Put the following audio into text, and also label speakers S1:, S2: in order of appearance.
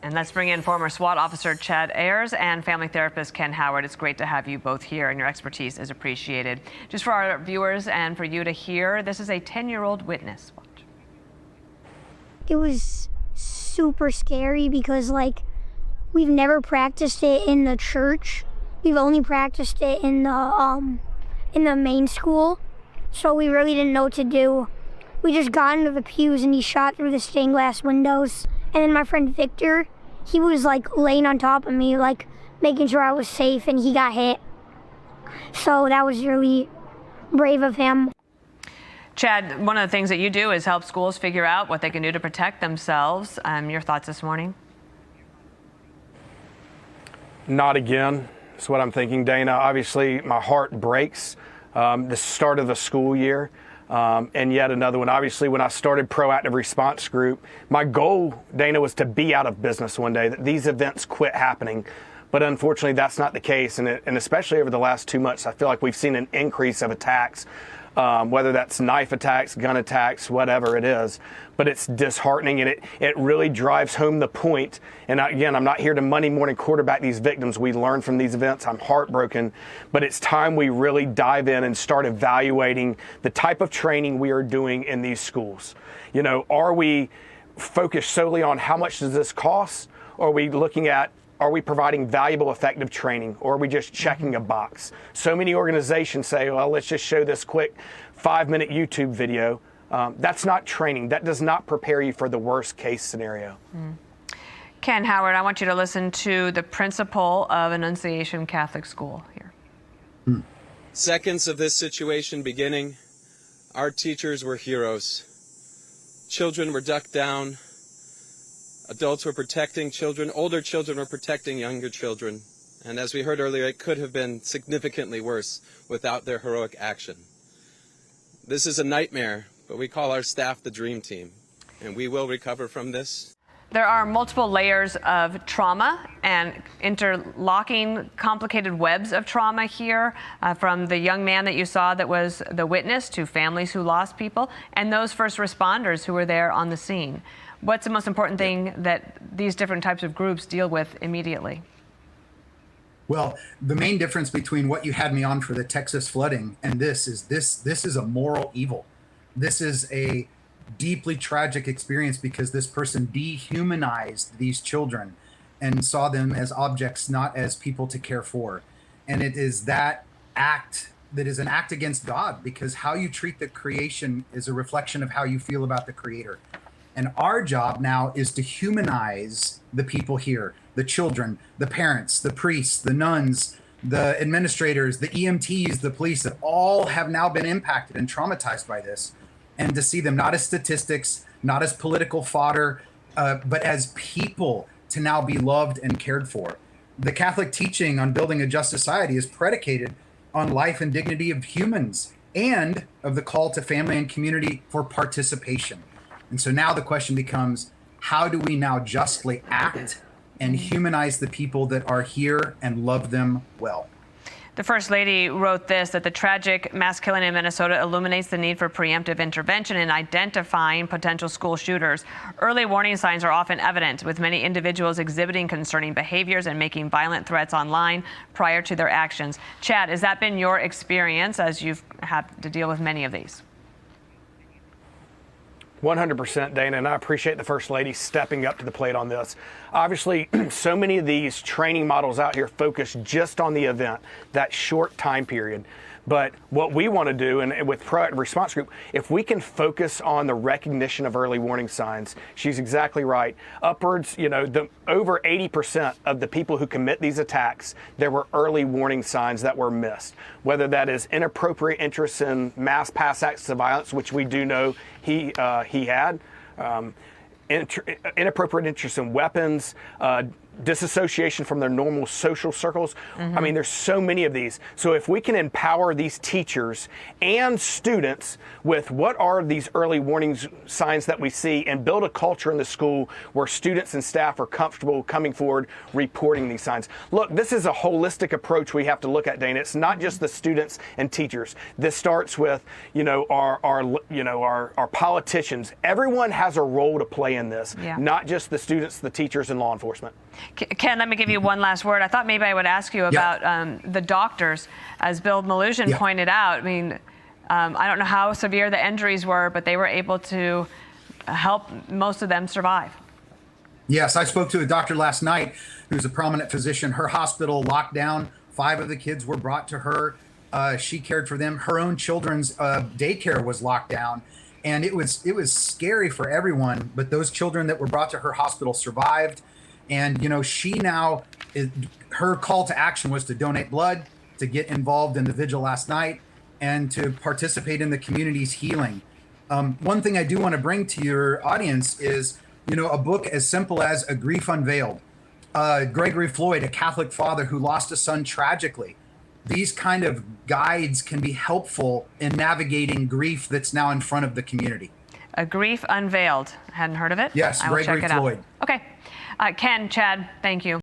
S1: And let's bring in former SWAT officer Chad Ayers and family therapist Ken Howard. It's great to have you both here, and your expertise is appreciated. Just for our viewers and for you to hear, this is a 10-year-old witness. Watch.
S2: It was super scary because, we've never practiced it in the church. We've only practiced it in the main school, so we really didn't know what to do. We just got into the pews and he shot through the stained glass windows. And then my friend Victor, he was laying on top of me, making sure I was safe, and he got hit. So that was really brave of him.
S1: Chad, one of the things that you do is help schools figure out what they can do to protect themselves. Your thoughts this morning?
S3: Not again. That's what I'm thinking, Dana. Obviously, my heart breaks. The start of the school year. And yet another one. Obviously, when I started Proactive Response Group, my goal, Dana, was to be out of business one day, that these events quit happening. But unfortunately, that's not the case. And especially over the last 2 months, I feel like we've seen an increase of attacks, whether that's knife attacks, gun attacks, whatever it is. But it's disheartening, and it really drives home the point. And again, I'm not here to Monday morning quarterback these victims. We learn from these events. I'm heartbroken. But it's time we really dive in and start evaluating the type of training we are doing in these schools. Are we focused solely on how much does this cost? Or are we looking at, are we providing valuable, effective training, or are we just checking a box? So many organizations say, well, let's just show this quick 5-minute YouTube video. That's not training. That does not prepare you for the worst case scenario.
S1: Ken Howard, I want you to listen to the principal of Annunciation Catholic School here.
S4: Seconds of this situation beginning, our teachers were heroes. Children were ducked down. Adults were protecting children. Older children were protecting younger children. And as we heard earlier, it could have been significantly worse without their heroic action. This is a nightmare, but we call our staff the dream team, and we will recover from this.
S1: There are multiple layers of trauma and interlocking complicated webs of trauma here, from the young man that you saw that was the witness to families who lost people and those first responders who were there on the scene. What's the most important thing that these different types of groups deal with immediately?
S5: Well, the main difference between what you had me on for the Texas flooding and this is a moral evil. This is a deeply tragic experience because this person dehumanized these children and saw them as objects, not as people to care for. And it is that act that is an act against God, because how you treat the creation is a reflection of how you feel about the Creator. And our job now is to humanize the people here, the children, the parents, the priests, the nuns, the administrators, the EMTs, the police, that all have now been impacted and traumatized by this. And to see them not as statistics, not as political fodder, but as people to now be loved and cared for. The Catholic teaching on building a just society is predicated on life and dignity of humans and of the call to family and community for participation. And so now the question becomes, how do we now justly act and humanize the people that are here and love them well?
S1: The First Lady wrote this, that the tragic mass killing in Minnesota illuminates the need for preemptive intervention in identifying potential school shooters. Early warning signs are often evident, with many individuals exhibiting concerning behaviors and making violent threats online prior to their actions. Chad, has that been your experience as you've had to deal with many of these?
S3: 100%, Dana, and I appreciate the First Lady stepping up to the plate on this. Obviously, so many of these training models out here focus just on the event, that short time period. But what we want to do, and with Proactive Response Group, if we can focus on the recognition of early warning signs, she's exactly right. Upwards, over 80% of the people who commit these attacks, there were early warning signs that were missed. Whether that is inappropriate interest in mass past acts of violence, which we do know he had, inappropriate interest in weapons, disassociation from their normal social circles. I mean, there's so many of these. So if we can empower these teachers and students with what are these early warning signs that we see and build a culture in the school where students and staff are comfortable coming forward, reporting these signs. Look, this is a holistic approach we have to look at, Dana. It's not just the students and teachers. This starts with, our politicians. Everyone has a role to play in this, not just the students, the teachers, and law enforcement.
S1: Ken, let me give you one last word. I thought maybe I would ask you about the doctors. As Bill Maluzhin pointed out, I mean, I don't know how severe the injuries were, but they were able to help most of them survive.
S5: Yes, I spoke to a doctor last night who's a prominent physician. Her hospital locked down. 5 of the kids were brought to her. She cared for them. Her own children's daycare was locked down. And it was scary for everyone, but those children that were brought to her hospital survived. And, she now, her call to action was to donate blood, to get involved in the vigil last night, and to participate in the community's healing. One thing I do want to bring to your audience is, a book as simple as A Grief Unveiled. Gregory Floyd, a Catholic father who lost a son tragically. These kind of guides can be helpful in navigating grief that's now in front of the community.
S1: A Grief Unveiled. Hadn't heard of it?
S5: Yes,
S1: I will
S5: Gregory
S1: check it
S5: Floyd.
S1: out. Okay. Ken, Chad, thank you.